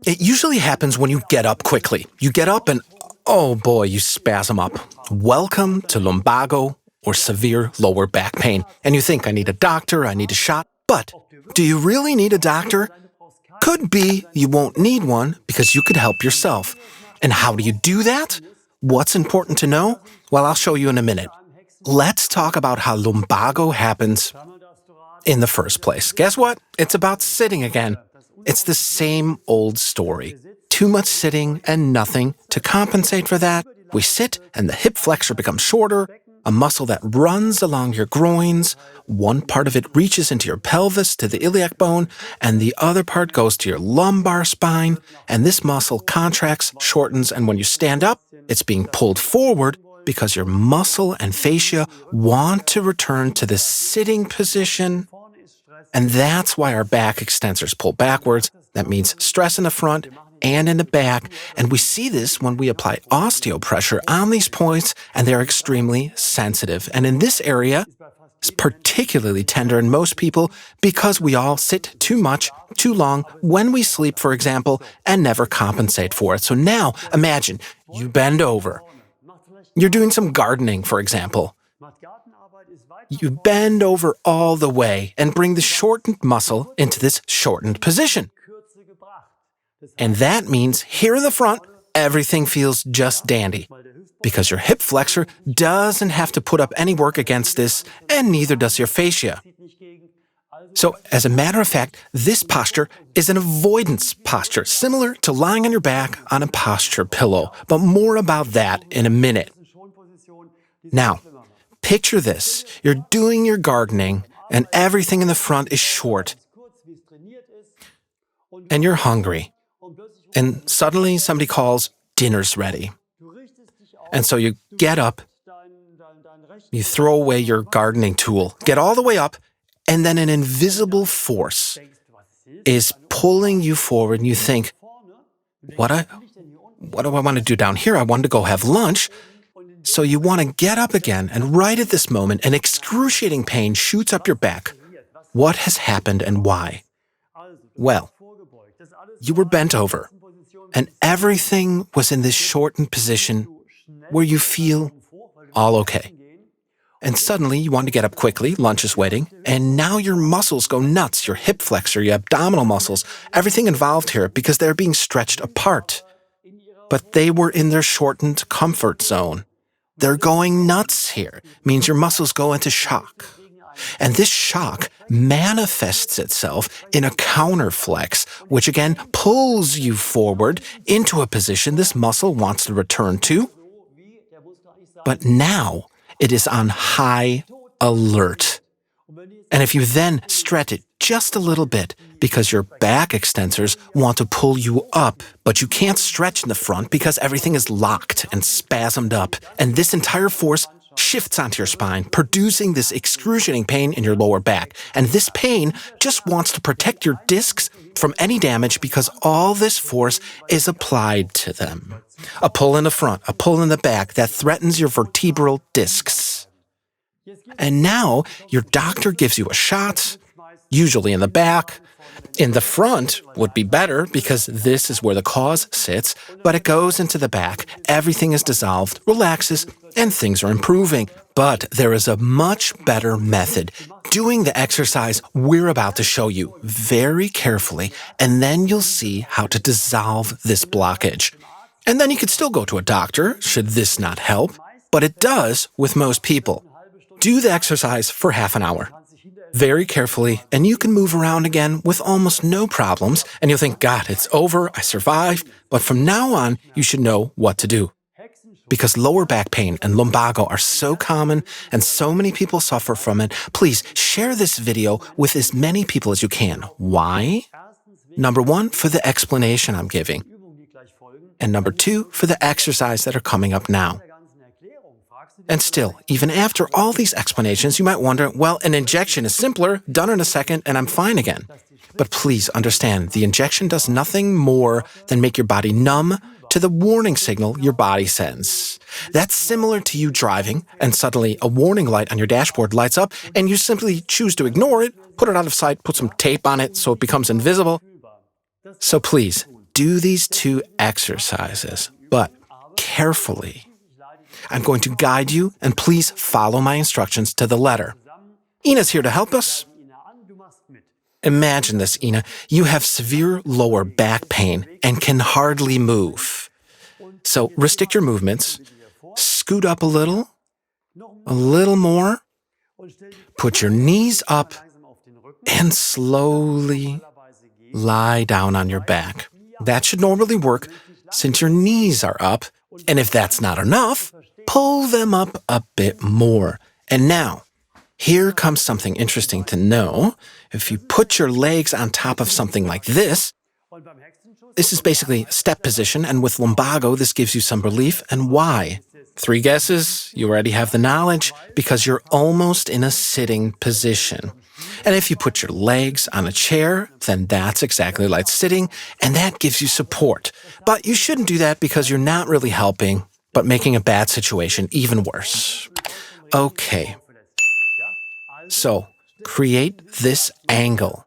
It usually happens when you get up quickly. You get up and, oh boy, you spasm up. Welcome to lumbago or severe lower back pain. And you think, I need a doctor, I need a shot. But do you really need a doctor? Could be you won't need one because you could help yourself. And how do you do that? What's important to know? Well, I'll show you in a minute. Let's talk about how lumbago happens in the first place. Guess what? It's about sitting again. It's the same old story. Too much sitting and nothing to compensate for that. We sit and the hip flexor becomes shorter, a muscle that runs along your groins. One part of it reaches into your pelvis to the iliac bone, and the other part goes to your lumbar spine, and this muscle contracts, shortens, and when you stand up, it's being pulled forward because your muscle and fascia want to return to the sitting position. And that's why our back extensors pull backwards. That means stress in the front and in the back. And we see this when we apply osteopressure on these points, and they're extremely sensitive. And in this area, it's particularly tender in most people because we all sit too much, too long, when we sleep, for example, and never compensate for it. So now, imagine you bend over. You're doing some gardening, for example. You bend over all the way and bring the shortened muscle into this shortened position. And that means here in the front, everything feels just dandy because your hip flexor doesn't have to put up any work against this, and neither does your fascia. So, as a matter of fact, this posture is an avoidance posture, similar to lying on your back on a posture pillow, but more about that in a minute. Now, picture this. You're doing your gardening, and everything in the front is short, and you're hungry. And suddenly somebody calls, dinner's ready. And so you get up, you throw away your gardening tool, get all the way up, and then an invisible force is pulling you forward, and you think, what do I want to do down here? I want to go have lunch. So you want to get up again, and right at this moment, an excruciating pain shoots up your back. What has happened and why? Well, you were bent over, and everything was in this shortened position where you feel all okay. And suddenly you want to get up quickly, lunch is waiting, and now your muscles go nuts, your hip flexor, your abdominal muscles, everything involved here because they're being stretched apart. But they were in their shortened comfort zone. They're going nuts here, means your muscles go into shock. And this shock manifests itself in a counterflex, which again pulls you forward into a position this muscle wants to return to. But now it is on high alert. And if you then stretch it just a little bit, because your back extensors want to pull you up, but you can't stretch in the front because everything is locked and spasmed up, and this entire force shifts onto your spine, producing this excruciating pain in your lower back. And this pain just wants to protect your discs from any damage because all this force is applied to them. A pull in the front, a pull in the back that threatens your vertebral discs. And now your doctor gives you a shot, usually in the back. In the front would be better because this is where the cause sits, but it goes into the back. Everything is dissolved, relaxes, and things are improving. But there is a much better method. Doing the exercise we're about to show you very carefully, and then you'll see how to dissolve this blockage. And then you could still go to a doctor, should this not help, but it does with most people. Do the exercise for half an hour. Very carefully, and you can move around again with almost no problems, and you'll think, God, it's over, I survived, but from now on, you should know what to do. Because lower back pain and lumbago are so common, and so many people suffer from it, please share this video with as many people as you can. Why? Number one, for the explanation I'm giving, and number two, for the exercise that are coming up now. And still, even after all these explanations, you might wonder, well, an injection is simpler, done in a second, and I'm fine again. But please understand, the injection does nothing more than make your body numb to the warning signal your body sends. That's similar to you driving, and suddenly a warning light on your dashboard lights up, and you simply choose to ignore it, put it out of sight, put some tape on it so it becomes invisible. So please, do these 2 exercises, but carefully. I'm going to guide you, and please follow my instructions to the letter. Ina's here to help us. Imagine this, Ina. You have severe lower back pain and can hardly move. So restrict your movements, scoot up a little more, put your knees up, and slowly lie down on your back. That should normally work since your knees are up, and if that's not enough, pull them up a bit more. And now, here comes something interesting to know. If you put your legs on top of something like this is basically step position, and with lumbago, this gives you some relief. And why? 3 guesses, you already have the knowledge, because you're almost in a sitting position. And if you put your legs on a chair, then that's exactly like sitting, and that gives you support. But you shouldn't do that because you're not really helping, but making a bad situation even worse. Okay. So, create this angle.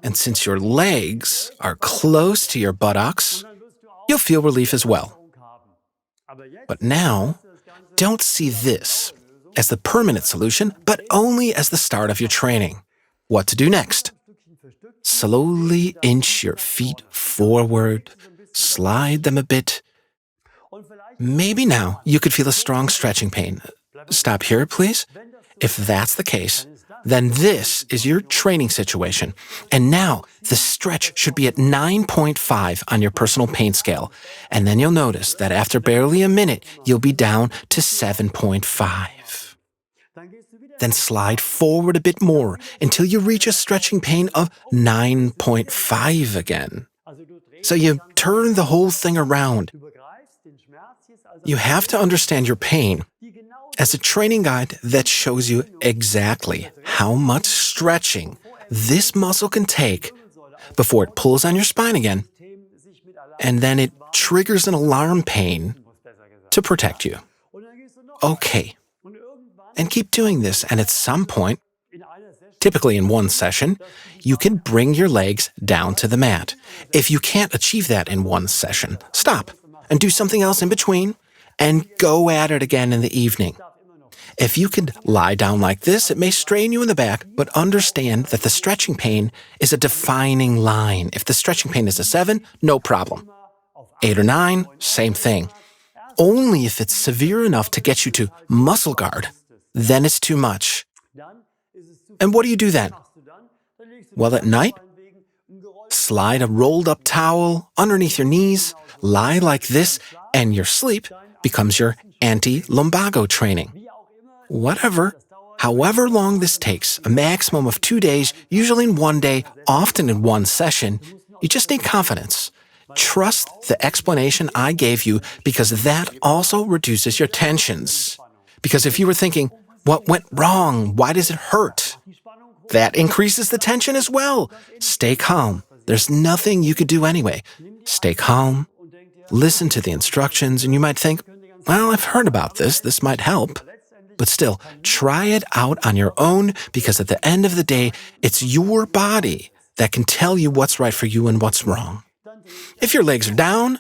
And since your legs are close to your buttocks, you'll feel relief as well. But now, don't see this as the permanent solution, but only as the start of your training. What to do next? Slowly inch your feet forward, slide them a bit. Maybe now you could feel a strong stretching pain. Stop here, please. If that's the case, then this is your training situation. And now the stretch should be at 9.5 on your personal pain scale. And then you'll notice that after barely a minute, you'll be down to 7.5. Then slide forward a bit more until you reach a stretching pain of 9.5 again. So you turn the whole thing around. You have to understand your pain as a training guide that shows you exactly how much stretching this muscle can take before it pulls on your spine again, and then it triggers an alarm pain to protect you. Okay. And keep doing this, and at some point, typically in one session, you can bring your legs down to the mat. If you can't achieve that in one session, stop and do something else in between and go at it again in the evening. If you could lie down like this, it may strain you in the back, but understand that the stretching pain is a defining line. If the stretching pain is a 7, no problem. 8 or 9, same thing. Only if it's severe enough to get you to muscle guard, then it's too much. And what do you do then? Well, at night, slide a rolled up towel underneath your knees, lie like this, and your sleep becomes your anti-lumbago training. However long this takes, a maximum of 2 days, usually in 1 day, often in one session, you just need confidence. Trust the explanation I gave you, because that also reduces your tensions. Because if you were thinking, what went wrong? Why does it hurt? That increases the tension as well. Stay calm. There's nothing you could do anyway. Stay calm. Listen to the instructions, and you might think, well, I've heard about this. This might help. But still, try it out on your own, because at the end of the day, it's your body that can tell you what's right for you and what's wrong. If your legs are down,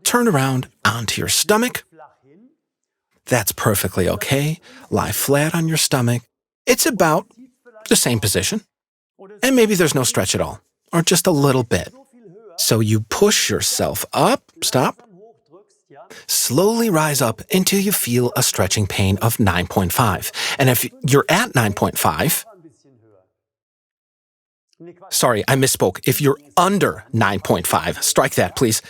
turn around onto your stomach. That's perfectly okay. Lie flat on your stomach. It's about the same position. And maybe there's no stretch at all, or just a little bit. So you push yourself up, stop. Slowly rise up until you feel a stretching pain of 9.5. And if you're at 9.5, sorry, I misspoke. If you're under 9.5, strike that, please.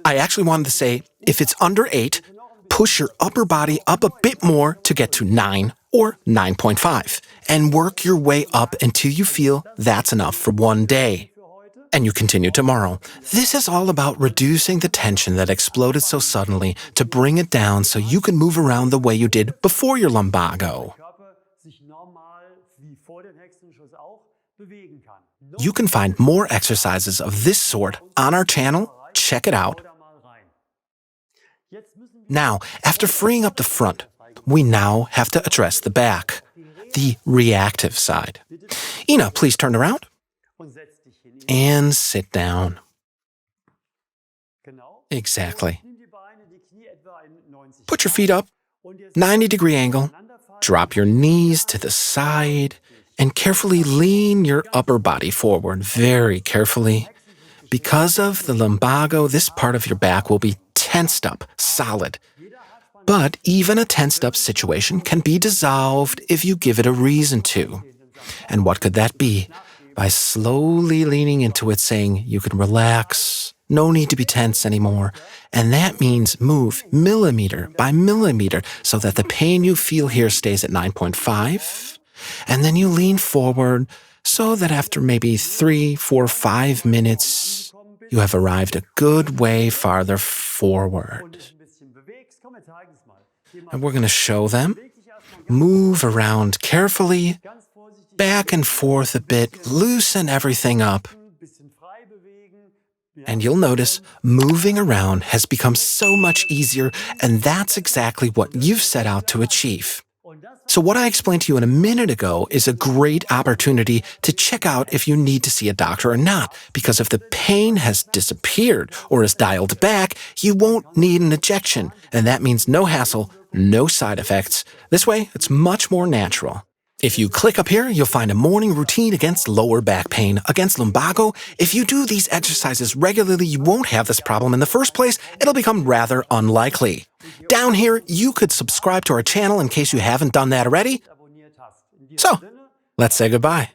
I actually wanted to say, if it's under 8, push your upper body up a bit more to get to 9 or 9.5, and work your way up until you feel that's enough for 1 day. And you continue tomorrow. This is all about reducing the tension that exploded so suddenly to bring it down so you can move around the way you did before your lumbago. You can find more exercises of this sort on our channel. Check it out. Now, after freeing up the front, we now have to address the back, the reactive side. Ina, please turn around. And sit down. Exactly. Put your feet up, 90-degree angle, drop your knees to the side, and carefully lean your upper body forward, very carefully. Because of the lumbago, this part of your back will be tensed up, solid. But even a tensed-up situation can be dissolved if you give it a reason to. And what could that be? By slowly leaning into it, saying you can relax, no need to be tense anymore. And that means move millimeter by millimeter so that the pain you feel here stays at 9.5. And then you lean forward so that after maybe 3, 4, 5 minutes, you have arrived a good way farther forward. And we're going to show them. Move around carefully, back and forth a bit, loosen everything up. And you'll notice moving around has become so much easier, and that's exactly what you've set out to achieve. So what I explained to you in a minute ago is a great opportunity to check out if you need to see a doctor or not, because if the pain has disappeared or is dialed back, you won't need an injection, and that means no hassle, no side effects. This way, it's much more natural. If you click up here, you'll find a morning routine against lower back pain, against lumbago. If you do these exercises regularly, you won't have this problem in the first place. It'll become rather unlikely. Down here, you could subscribe to our channel in case you haven't done that already. So, let's say goodbye.